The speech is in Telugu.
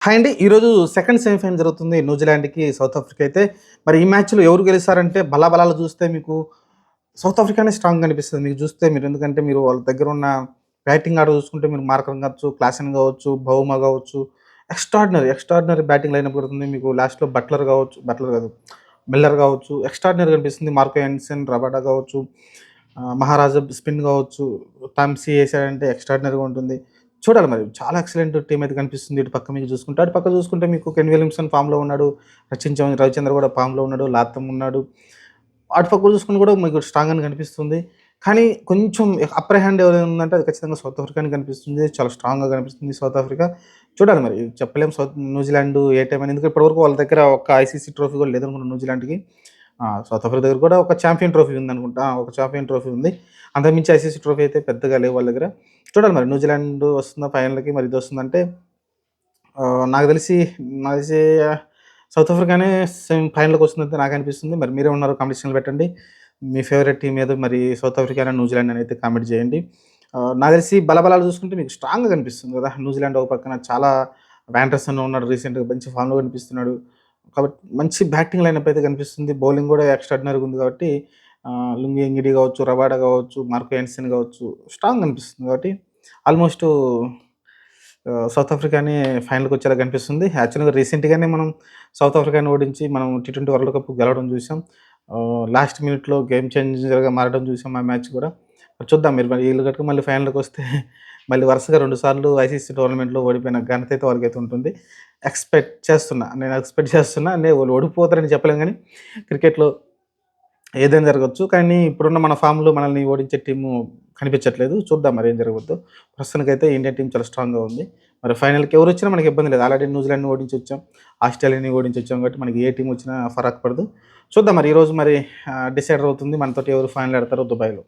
హాయ్ అండి. ఈరోజు సెకండ్ సెమీఫైనల్ జరుగుతుంది. న్యూజిలాండ్‌కి, సౌత్ ఆఫ్రికా అయితే. మరి ఈ మ్యాచ్‌లో ఎవరు గెలుస్తారంటే బలాబలాలు చూస్తే మీకు సౌత్ ఆఫ్రికానే స్ట్రాంగ్‌గా అనిపిస్తది. మీకు చూస్తే ఎందుకంటే మీరు వాళ్ళ దగ్గర ఉన్న బ్యాటింగ్ ఆర్డర్ చూసుకుంటే మీరు మార్కరన్ కావచ్చు, క్లాసెన్ కావచ్చు, బౌమా కావచ్చు, ఎక్స్ట్రార్డినరీ బ్యాటింగ్ లైనప్ కొడుతుంది. మీకు లాస్ట్‌లో బట్లర్ కావచ్చు, బట్లర్ కాదు మిల్లర్ కావచ్చు, ఎక్స్ట్రార్డినరీగా అనిపిస్తుంది. మార్కో యాన్సెన్, రబాడా కావచ్చు, మహారాజా స్పిన్ కావచ్చు, థామ్సీ ఏసాడంటే ఎక్స్ట్రార్డినరీగా ఉంటుంది. చూడాలి మరి. చాలా ఎక్సలెంట్ టీమ్ అయితే కనిపిస్తుంది. ఇటు పక్క మీకు చూసుకుంటే, అటు పక్క చూసుకుంటే మీకు కెన్ విలియమ్సన్ ఫామ్‌లో ఉన్నాడు. రవిచంద్ర కూడా ఫామ్‌లో ఉన్నాడు. లాథమ్ ఉన్నాడు. అటు పక్క చూసుకుంటే కూడా మీకు స్ట్రాంగ్ అని కనిపిస్తుంది. కానీ కొంచెం అప్పర్ హ్యాండ్ ఎవరైనా ఉందంటే అది ఖచ్చితంగా సౌత్ ఆఫ్రికా అని కనిపిస్తుంది. చాలా స్ట్రాంగ్‌గా కనిపిస్తుంది సౌత్ ఆఫ్రికా. చూడాలి మరి. చెప్పలేం న్యూజిలాండ్ ఏ టైం అని. ఎందుకంటే ఇప్పటివరకు వాళ్ళ దగ్గర ఒక్క ఐసీసీ ట్రోఫీ కూడా లేదనుకుంటా న్యూజిలాండ్‌కి. సౌత్ ఆఫ్రికా దగ్గర కూడా ఒక ఛాంపియన్ ట్రోఫీ ఉందనుకుంటా. ఒక ఛాంపియన్ ట్రోఫీ ఉంది. అంతకుమించి ఐసీసీ ట్రోఫీ అయితే పెద్దగా లేవు వాళ్ళ దగ్గర. చూడాలి మరి న్యూజిలాండ్ వస్తుందా ఫైనల్‌కి, మరి ఇదొస్తుందంటే నాకు తెలిసి సౌత్ ఆఫ్రికానే ఫైనల్‌కి వస్తుందని నాకనిపిస్తుంది. మరి మీరేమన్నారు కామెంట్ సెక్షన్‌లో పెట్టండి. మీ ఫేవరెట్ టీమ్ ఏదో, మరి సౌత్ ఆఫ్రికానా, న్యూజిలాండ్ అని అయితే కామెంట్ చేయండి. నాకు తెలిసి బలాబలాలు చూసుకుంటే మీకు స్ట్రాంగ్‌గా కనిపిస్తుంది కదా! న్యూజిలాండ్ ఒక పక్కన చాలా వ్యాండర్సన్ ఉన్నాడు, రీసెంట్‌గా మంచి ఫామ్‌లో కనిపిస్తున్నాడు. కాబట్టి మంచి బ్యాటింగ్ లైనప్ అయితే కనిపిస్తుంది. బౌలింగ్ కూడా ఎక్స్ట్రార్డినరీగా ఉంది కాబట్టి లుంగి ఎంగిడి కావచ్చు, రబాడా కావచ్చు, మార్కో యాన్సెన్ కావచ్చు, స్ట్రాంగ్ అనిపిస్తుంది కాబట్టి ఆల్మోస్ట్ సౌత్ ఆఫ్రికానే ఫైనల్‌కి వచ్చేలా కనిపిస్తుంది. యాక్చువల్‌గా రీసెంట్‌గానే మనం సౌత్ ఆఫ్రికాని ఓడించి మనం టీ20 వరల్డ్ కప్ గెలవడం చూసాం. లాస్ట్ మినిట్‌లో గేమ్ చేంజర్‌గా మారడం చూసాం ఆ మ్యాచ్ కూడా. చూద్దాం మరి ఈళ్ళు గనుక మళ్ళీ ఫైనల్‌కొస్తే మళ్ళీ వరుసగా 2 సార్లు ఐసీసీ టోర్నమెంట్‌లో ఓడిపోయిన ఘనత అయితే వాళ్ళకైతే ఉంటుంది. నేను ఎక్స్‌పెక్ట్ చేస్తున్నా. వాళ్ళు ఓడిపోతారని చెప్పలేను గానీ క్రికెట్‌లో ఏదైనా జరగొచ్చు. కానీ ఇప్పుడున్న మన ఫామ్‌లో మనల్ని ఓడించే టీము కనిపించట్లేదు. చూద్దాం మరి ఏం జరగబోద్దో. ప్రస్తుతానికైతే ఇండియన్ టీమ్ చాలా స్ట్రాంగ్‌గా ఉంది. మరి ఫైనల్‌కి ఎవరొచ్చినా మనకి ఇబ్బంది లేదు. ఆల్రెడీ న్యూజిలాండ్‌ని ఓడించొచ్చాం. ఆస్ట్రేలియాని ఓడించొచ్చాం కాబట్టి మనకి ఏ టీమ్ వచ్చినా ఫరక్ పడదు. చూద్దాం మరి ఈరోజు మరి డిసైడర్ అవుతుంది మనతోటి ఎవరు ఫైనల్ ఆడతారో దుబాయ్‌లో.